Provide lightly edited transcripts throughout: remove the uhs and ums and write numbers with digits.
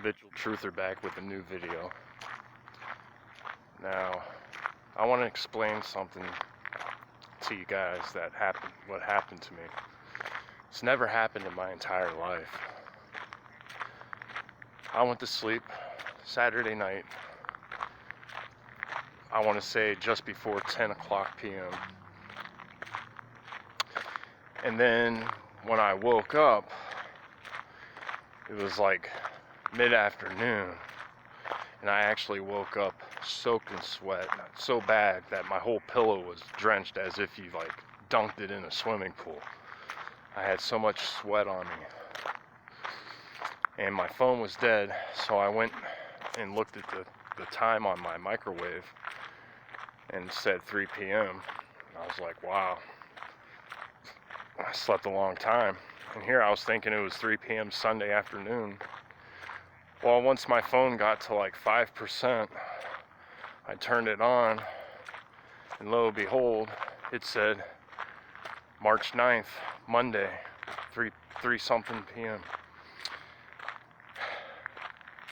Vigil Truther back with a new video. Now, I want to explain something to you guys what happened to me. It's never happened in my entire life. I went to sleep Saturday night, I want to say just before 10 o'clock p.m. And then when I woke up, it was like mid-afternoon, and I actually woke up soaked in sweat, so bad that my whole pillow was drenched as if you like dunked it in a swimming pool. I had so much sweat on me, and my phone was dead, so I went and looked at the time on my microwave and said 3 p.m. I was like, wow, I slept a long time. And here I was thinking it was 3 p.m. Sunday afternoon. Well, once my phone got to like 5%, I turned it on, and lo and behold, it said March 9th, Monday, 3 something p.m.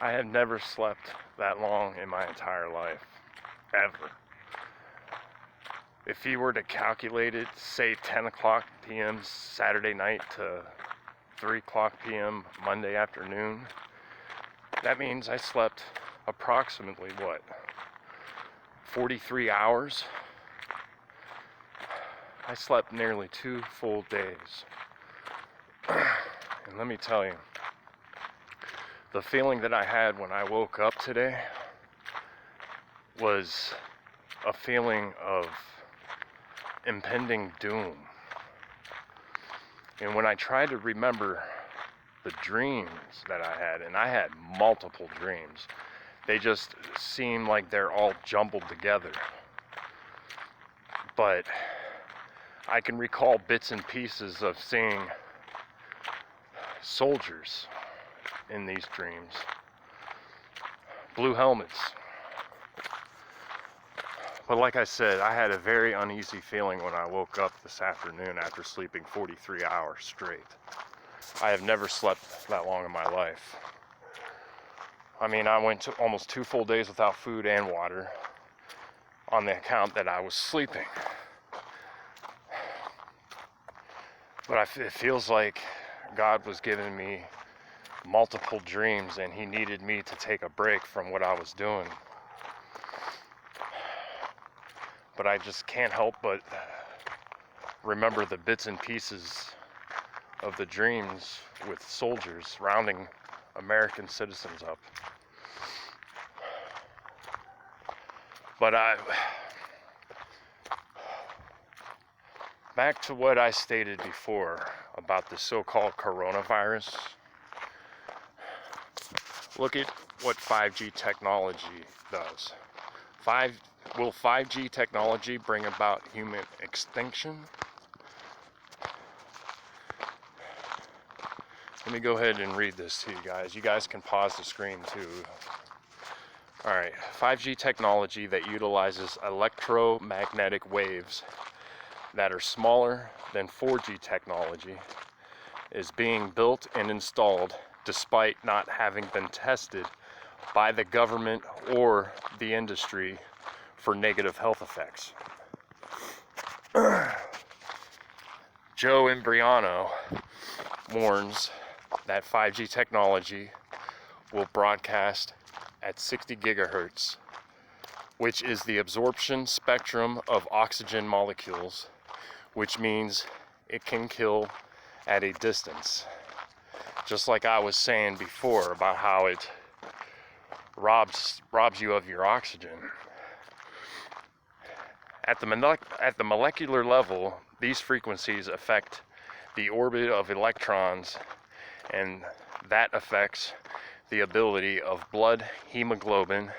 I have never slept that long in my entire life, ever. If you were to calculate it, say 10 o'clock p.m. Saturday night to 3 o'clock p.m. Monday afternoon, that means I slept approximately, 43 hours? I slept nearly 2 full days. And let me tell you, the feeling that I had when I woke up today was a feeling of impending doom. And when I tried to remember the dreams that I had, and I had multiple dreams, they just seem like they're all jumbled together. But I can recall bits and pieces of seeing soldiers in these dreams, blue helmets. But like I said, I had a very uneasy feeling when I woke up this afternoon after sleeping 43 hours straight. I have never slept that long in my life. I mean, I went to almost 2 full days without food and water on the account that I was sleeping. But it feels like God was giving me multiple dreams, and He needed me to take a break from what I was doing. But I just can't help but remember the bits and pieces of the dreams with soldiers rounding American citizens up. But back to what I stated before about the so-called coronavirus. Look at what 5G technology does. Will 5G technology bring about human extinction? Let me go ahead and read this to you guys. You guys can pause the screen too. Alright, 5G technology that utilizes electromagnetic waves that are smaller than 4G technology is being built and installed despite not having been tested by the government or the industry for negative health effects. Joe Imbriano warns that 5G technology will broadcast at 60 gigahertz, which is the absorption spectrum of oxygen molecules, which means it can kill at a distance. Just like I was saying before about how it robs you of your oxygen. At the molecular level, these frequencies affect the orbit of electrons, and that affects the ability of blood hemoglobin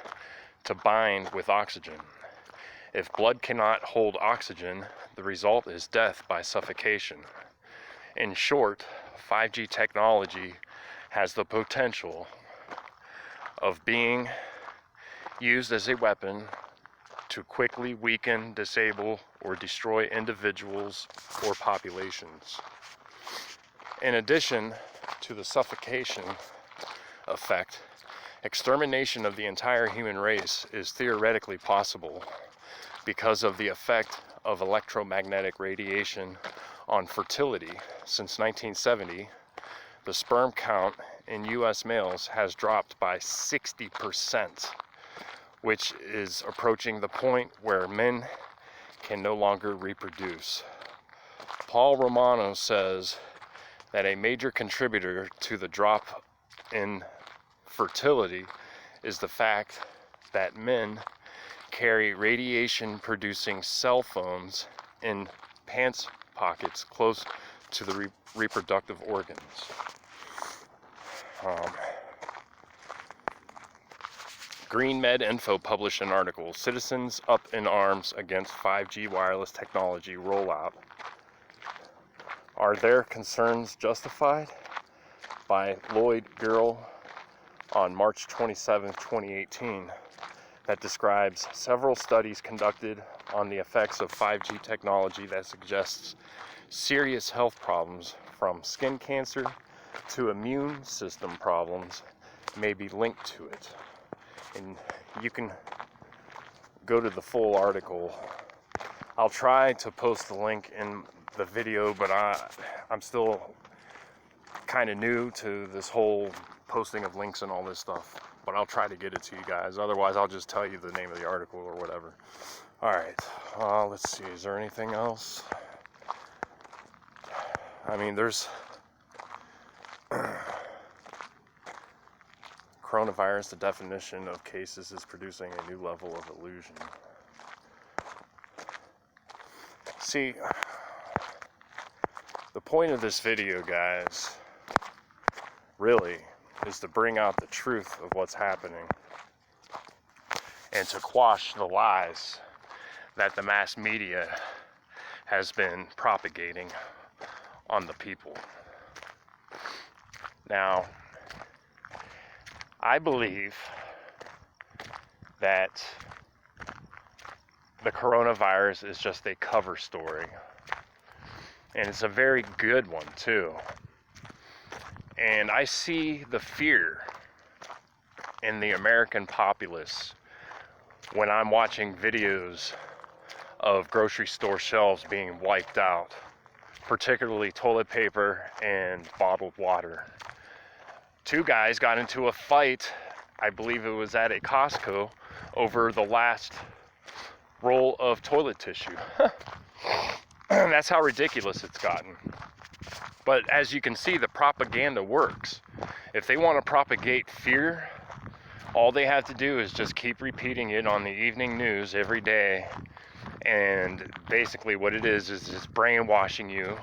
to bind with oxygen. If blood cannot hold oxygen, the result is death by suffocation. In short, 5G technology has the potential of being used as a weapon to quickly weaken, disable, or destroy individuals or populations. In addition to the suffocation effect, extermination of the entire human race is theoretically possible because of the effect of electromagnetic radiation on fertility. Since 1970, the sperm count in US males has dropped by 60%, which is approaching the point where men can no longer reproduce. Paul Romano says that a major contributor to the drop in fertility is the fact that men carry radiation-producing cell phones in pants pockets close to the reproductive organs. Green Med Info published an article, Citizens Up in Arms Against 5G Wireless Technology Rollout. Are their concerns justified? By Lloyd Girl on March 27, 2018, that describes several studies conducted on the effects of 5G technology that suggests serious health problems from skin cancer to immune system problems may be linked to it. And you can go to the full article. I'll try to post the link in the video, but I'm still kind of new to this whole posting of links and all this stuff, but I'll try to get it to you guys. Otherwise, I'll just tell you the name of the article or whatever. All right, let's see, is there anything else? I mean, there's coronavirus, the definition of cases is producing a new level of illusion. See, the point of this video, guys, really is to bring out the truth of what's happening and to quash the lies that the mass media has been propagating on the people. Now, I believe that the coronavirus is just a cover story, and it's a very good one too. And I see the fear in the American populace when I'm watching videos of grocery store shelves being wiped out, particularly toilet paper and bottled water. Two guys got into a fight, I believe it was at a Costco, over the last roll of toilet tissue. That's how ridiculous it's gotten. But as you can see, the propaganda works. If they want to propagate fear, all they have to do is just keep repeating it on the evening news every day. And basically what it is just brainwashing you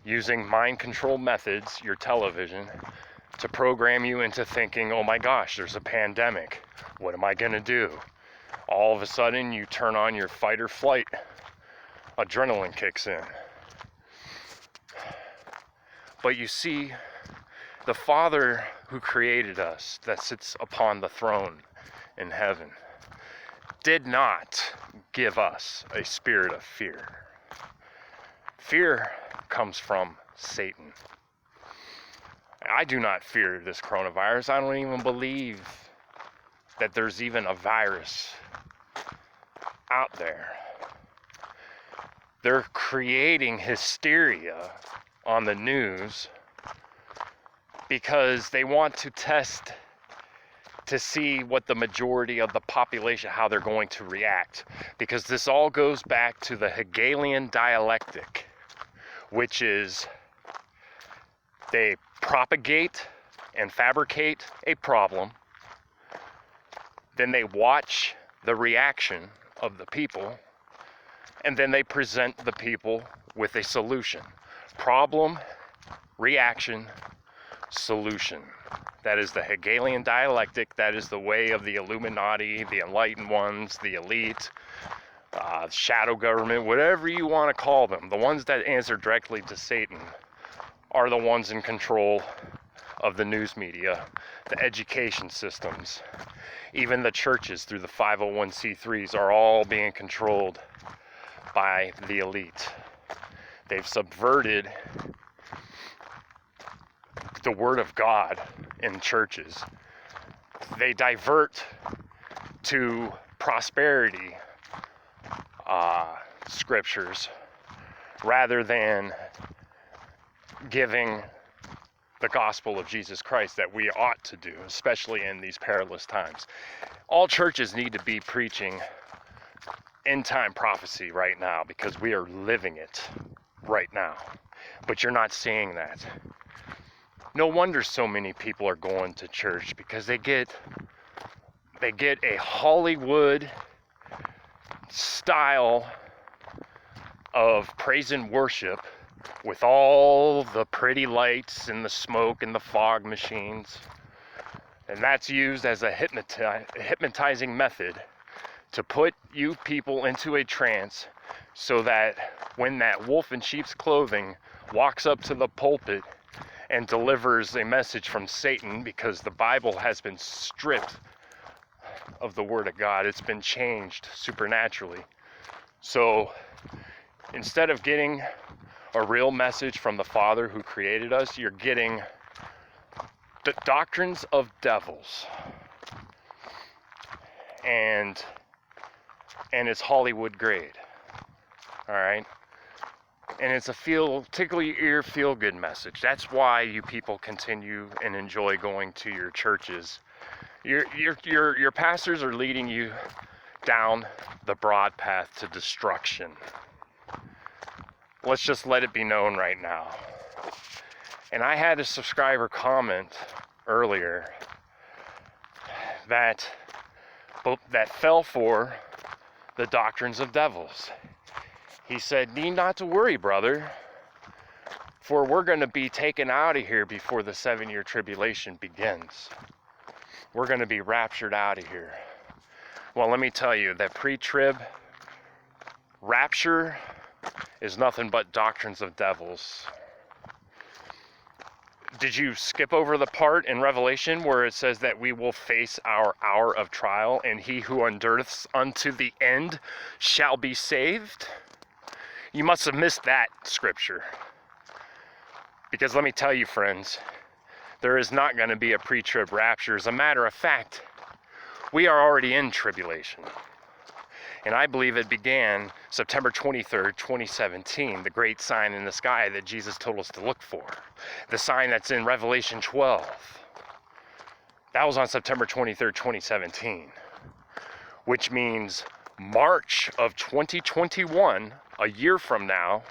using mind control methods, your television, to program you into thinking, oh my gosh, there's a pandemic. What am I gonna do? All of a sudden you turn on your fight or flight. Adrenaline kicks in. But you see, the Father who created us, that sits upon the throne in heaven, did not give us a spirit of fear. Fear comes from Satan. I do not fear this coronavirus. I don't even believe that there's even a virus out there. They're creating hysteria on the news because they want to test to see what the majority of the population, how they're going to react. Because this all goes back to the Hegelian dialectic, which is they propagate and fabricate a problem, then they watch the reaction of the people, and then they present the people with a solution. Problem, reaction, solution. That is the Hegelian dialectic. That is the way of the Illuminati, the enlightened ones, the elite, shadow government, whatever you want to call them. The ones that answer directly to Satan are the ones in control of the news media, the education systems. Even the churches through the 501c3s are all being controlled by the elite. They've subverted the Word of God in churches. They divert to prosperity scriptures rather than giving the gospel of Jesus Christ that we ought to do, especially in these perilous times. All churches need to be preaching end-time prophecy right now because we are living it right now. But you're not seeing that. No wonder so many people are going to church, because they get a Hollywood style of praise and worship with all the pretty lights and the smoke and the fog machines. And that's used as a hypnotizing method to put you people into a trance, so that when that wolf in sheep's clothing walks up to the pulpit and delivers a message from Satan, because the Bible has been stripped of the Word of God, it's been changed supernaturally. So instead of getting a real message from the Father who created us, you're getting the doctrines of devils. And it's Hollywood grade. All right? And it's a tickle your ear, feel good message. That's why you people continue and enjoy going to your churches. Your pastors are leading you down the broad path to destruction. Let's just let it be known right now. And I had a subscriber comment earlier that fell for the doctrines of devils. He said, "Need not to worry, brother, for we're going to be taken out of here before the 7-year tribulation begins. We're going to be raptured out of here." Well, let me tell you, that pre-trib rapture is nothing but doctrines of devils. Did you skip over the part in Revelation where it says that we will face our hour of trial, and he who endureth unto the end shall be saved? You must have missed that scripture. Because let me tell you, friends, there is not going to be a pre-trib rapture. As a matter of fact, we are already in tribulation. And I believe it began September 23rd, 2017, the great sign in the sky that Jesus told us to look for. The sign that's in Revelation 12. That was on September 23rd, 2017. Which means March of 2021, a year from now,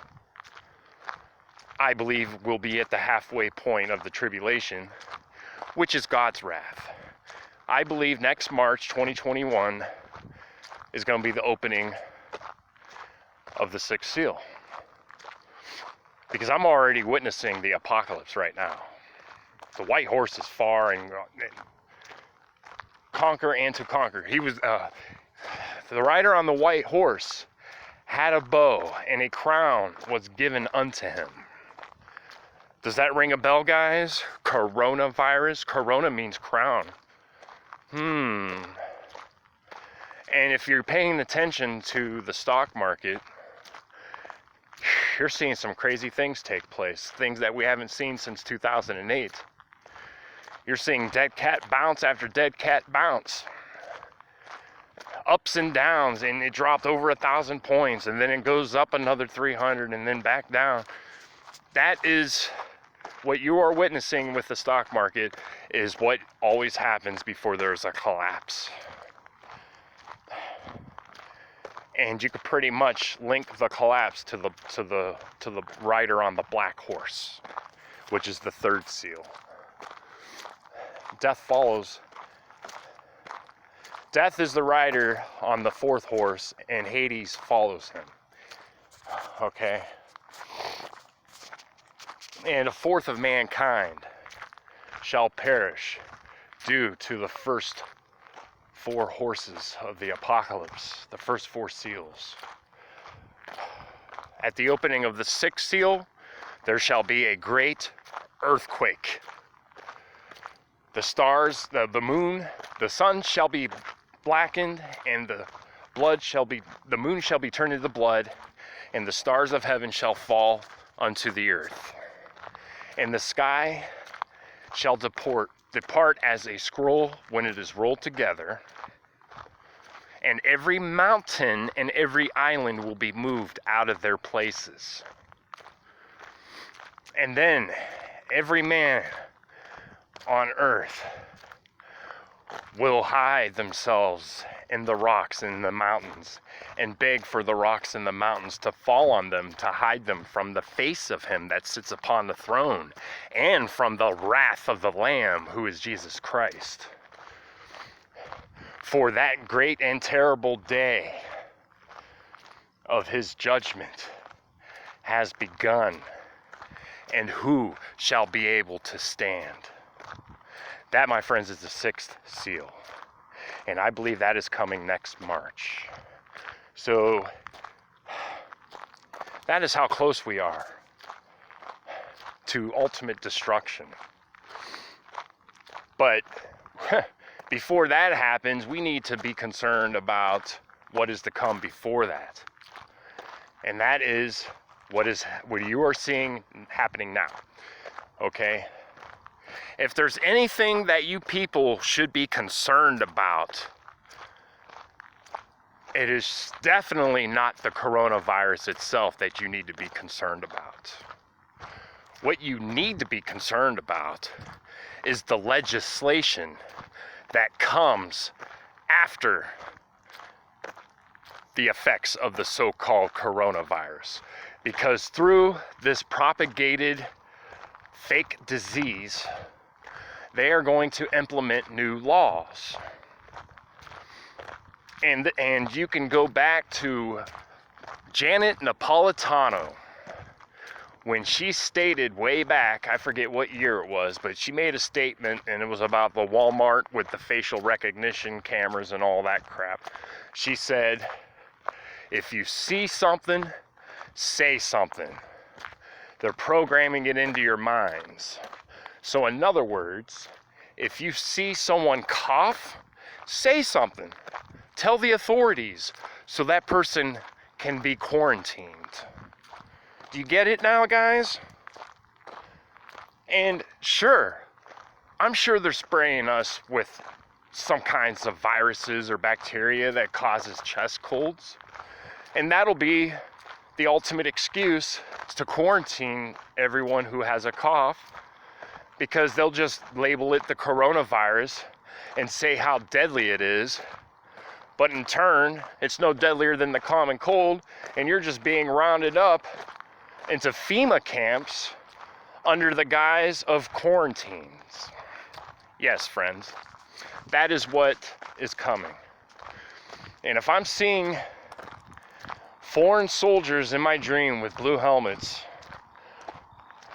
I believe we'll be at the halfway point of the tribulation, which is God's wrath. I believe next March 2021 is going to be the opening of the 6th seal. Because I'm already witnessing the apocalypse right now. The white horse is far and conquer and to conquer. He was, the rider on the white horse had a bow, and a crown was given unto him. Does that ring a bell, guys? Coronavirus. Corona means crown. And if you're paying attention to the stock market, you're seeing some crazy things take place. Things that we haven't seen since 2008. You're seeing dead cat bounce after dead cat bounce. Ups and downs, and it dropped over 1,000 points, and then it goes up another 300, and then back down. That is what you are witnessing with the stock market, is what always happens before there's a collapse. And you could pretty much link the collapse to the rider on the black horse, which is the 3rd seal. Death follows. Death is the rider on the 4th horse, and Hades follows him. Okay? And 1/4 of mankind shall perish due to the first 4 horses of the apocalypse, the first 4 seals. At the opening of the 6th seal, there shall be a great earthquake. The stars, the moon, the sun shall be blackened, and the moon shall be turned into blood, and the stars of heaven shall fall unto the earth. And the sky shall depart as a scroll when it is rolled together, and every mountain and every island will be moved out of their places. And then every man on earth will hide themselves in the rocks and the mountains and beg for the rocks and the mountains to fall on them, to hide them from the face of him that sits upon the throne and from the wrath of the Lamb, who is Jesus Christ. For that great and terrible day of his judgment has begun, and who shall be able to stand? That, my friends, is the sixth seal. And I believe that is coming next March. So that is how close we are to ultimate destruction. But before that happens, we need to be concerned about what is to come before that. And that is what you are seeing happening now. Okay? If there's anything that you people should be concerned about, it is definitely not the coronavirus itself that you need to be concerned about. What you need to be concerned about is the legislation that comes after the effects of the so-called coronavirus. Because through this propagated fake disease, they are going to implement new laws. And you can go back to Janet Napolitano when she stated way back, I forget what year it was, but she made a statement, and it was about the Walmart with the facial recognition cameras and all that crap. She said, if you see something, say something. They're programming it into your minds. So in other words, if you see someone cough, say something. Tell the authorities so that person can be quarantined. Do you get it now, guys? And sure, I'm sure they're spraying us with some kinds of viruses or bacteria that causes chest colds. And that'll be the ultimate excuse to quarantine everyone who has a cough, because they'll just label it the coronavirus and say how deadly it is. But in turn, it's no deadlier than the common cold, and you're just being rounded up into FEMA camps under the guise of quarantines. Yes, friends, that is what is coming. And if I'm seeing foreign soldiers in my dream with blue helmets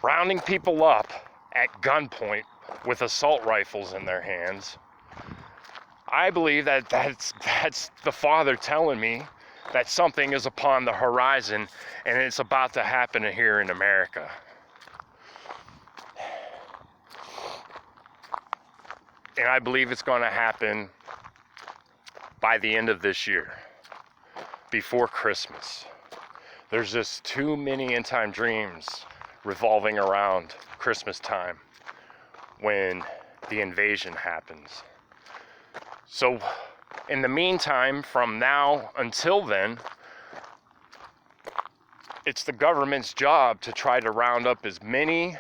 rounding people up at gunpoint with assault rifles in their hands, I believe that that's the Father telling me that something is upon the horizon, and it's about to happen here in America. And I believe it's going to happen by the end of this year, before Christmas. There's just too many end-time dreams revolving around Christmas time when the invasion happens. So in the meantime, from now until then, it's the government's job to try to round up as many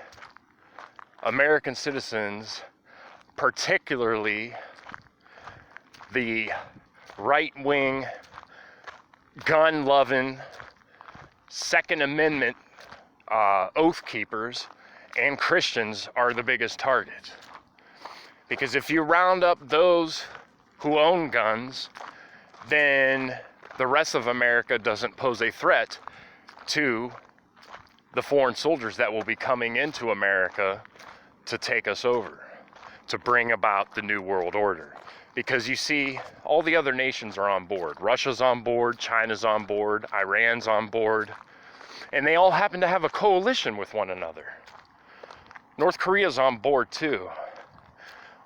American citizens, particularly the right-wing, gun-loving, Second Amendment oath keepers and Christians are the biggest target. Because if you round up those who own guns, then the rest of America doesn't pose a threat to the foreign soldiers that will be coming into America to take us over, to bring about the New World Order. Because you see, all the other nations are on board. Russia's on board, China's on board, Iran's on board, and they all happen to have a coalition with one another. North Korea's on board too.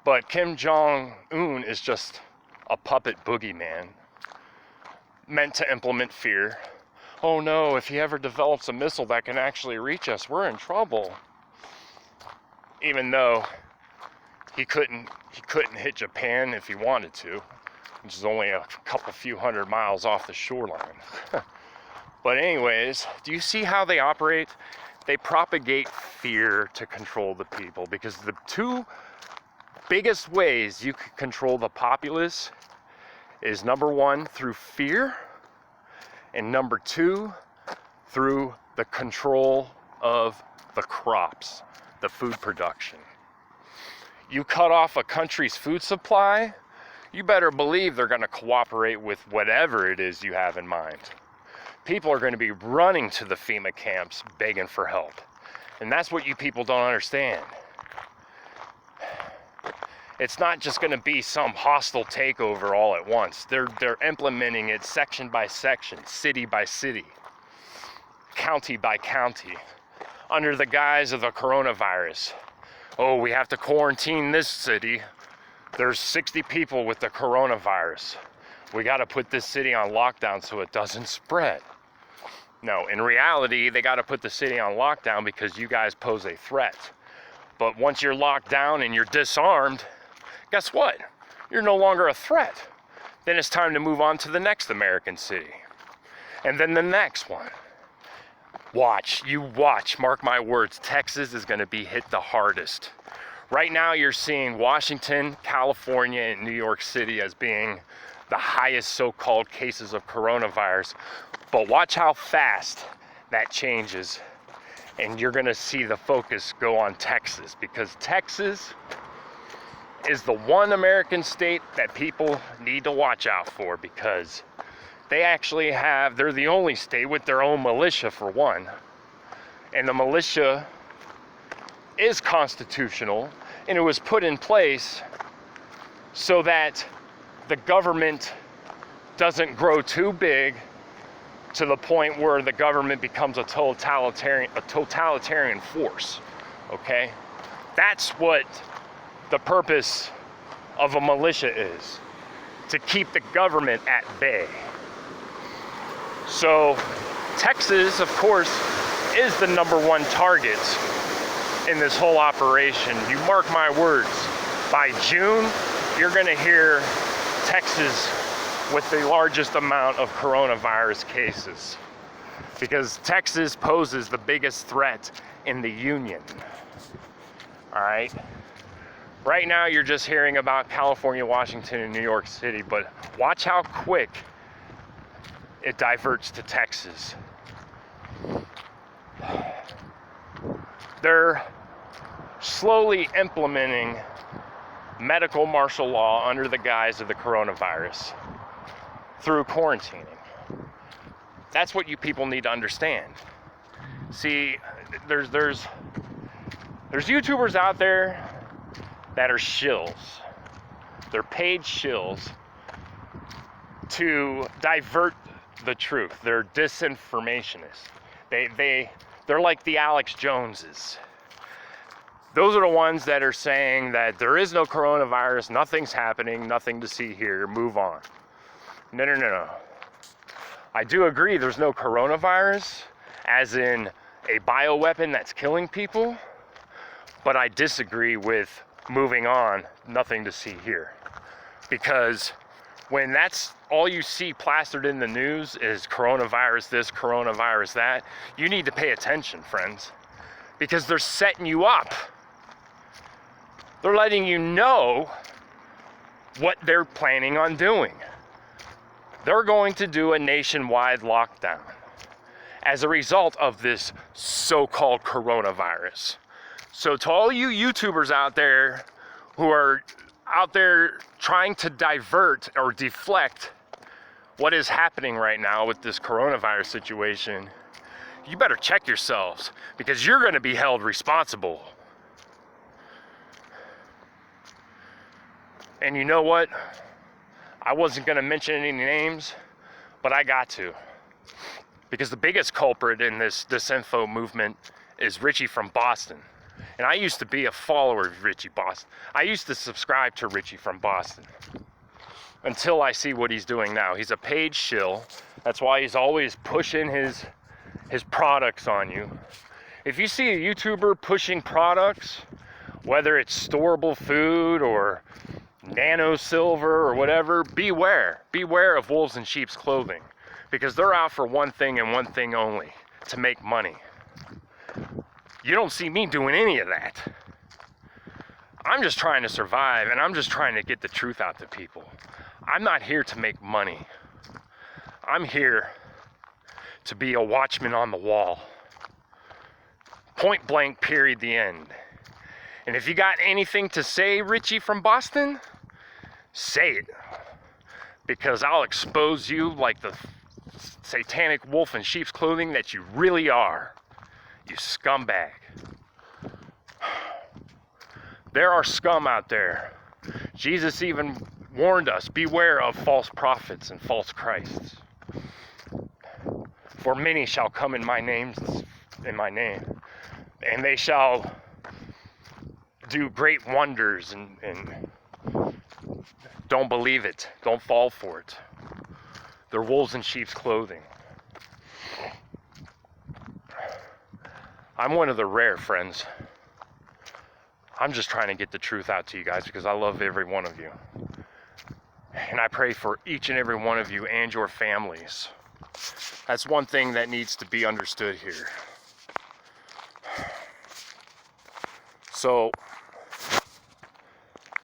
But Kim Jong-un is just a puppet boogeyman meant to implement fear. Oh no, if he ever develops a missile that can actually reach us, we're in trouble. Even though he couldn't hit Japan if he wanted to, which is only a few hundred miles off the shoreline. But anyways, do you see how they operate? They propagate fear to control the people, because the two biggest ways you can control the populace is number one, through fear, and number two, through the control of the crops, the food production. You cut off a country's food supply, you better believe they're going to cooperate with whatever it is you have in mind. People are going to be running to the FEMA camps begging for help. And that's what you people don't understand. It's not just going to be some hostile takeover all at once. They're implementing it section by section, city by city, county by county, under the guise of the coronavirus. Oh, we have to quarantine this city. There's 60 people with the coronavirus. We got to put this city on lockdown so it doesn't spread. No, in reality, they got to put the city on lockdown because you guys pose a threat. But once you're locked down and you're disarmed, guess what? You're no longer a threat. Then it's time to move on to the next American city. And then the next one. Watch, mark my words, Texas is going to be hit the hardest. Right now you're seeing Washington, California, and New York City as being the highest so-called cases of coronavirus. But watch how fast that changes, and you're going to see the focus go on Texas, because Texas is the one American state that people need to watch out for, because they actually they're the only state with their own militia, for one. And the militia is constitutional, and it was put in place so that the government doesn't grow too big to the point where the government becomes a totalitarian force, okay? That's what the purpose of a militia is, to keep the government at bay. So Texas, of course, is the number one target in this whole operation. You mark my words, by June, you're gonna hear Texas with the largest amount of coronavirus cases, because Texas poses the biggest threat in the union. All right. Right now, you're just hearing about California, Washington, and New York City, but watch how quick it diverts to Texas. They're slowly implementing medical martial law under the guise of the coronavirus through quarantining. That's what you people need to understand. See, there's YouTubers out there that are shills. They're paid shills to divert the truth. They're disinformationists. They're like the Alex Joneses. Those are the ones that are saying that there is no coronavirus, nothing's happening, nothing to see here, move on. No. I do agree there's no coronavirus, as in a bioweapon that's killing people, but I disagree with moving on, nothing to see here. Because when that's all you see plastered in the news is coronavirus this, coronavirus that, you need to pay attention, friends, because they're setting you up. They're letting you know what they're planning on doing. They're going to do a nationwide lockdown as a result of this so-called coronavirus. So to all you YouTubers out there who are out there trying to divert or deflect what is happening right now with this coronavirus situation, you better check yourselves, because you're going to be held responsible. And you know what? I wasn't going to mention any names, but I got to. Because the biggest culprit in this disinfo movement is Richie from Boston. And I used to be a follower of Richie Boston. I used to subscribe to Richie from Boston. Until I see what he's doing now. He's a paid shill. That's why he's always pushing his products on you. If you see a YouTuber pushing products, whether it's storable food or nano silver or whatever, beware of wolves in sheep's clothing, because they're out for one thing and one thing only: to make money. You don't see me doing any of that. I'm just trying to survive, and I'm just trying to get the truth out to people. I'm not here to make money. I'm here to be a watchman on the wall. Point blank, period, the end. And if you got anything to say, Richie from Boston, say it. Because I'll expose you like the satanic wolf in sheep's clothing that you really are. You scumbag. There are scum out there. Jesus even warned us, beware of false prophets and false Christs. For many shall come in my name, and they shall do great wonders, and don't believe it. Don't fall for it. They're wolves in sheep's clothing. I'm one of the rare, friends. I'm just trying to get the truth out to you guys because I love every one of you. And I pray for each and every one of you and your families. That's one thing that needs to be understood here. So,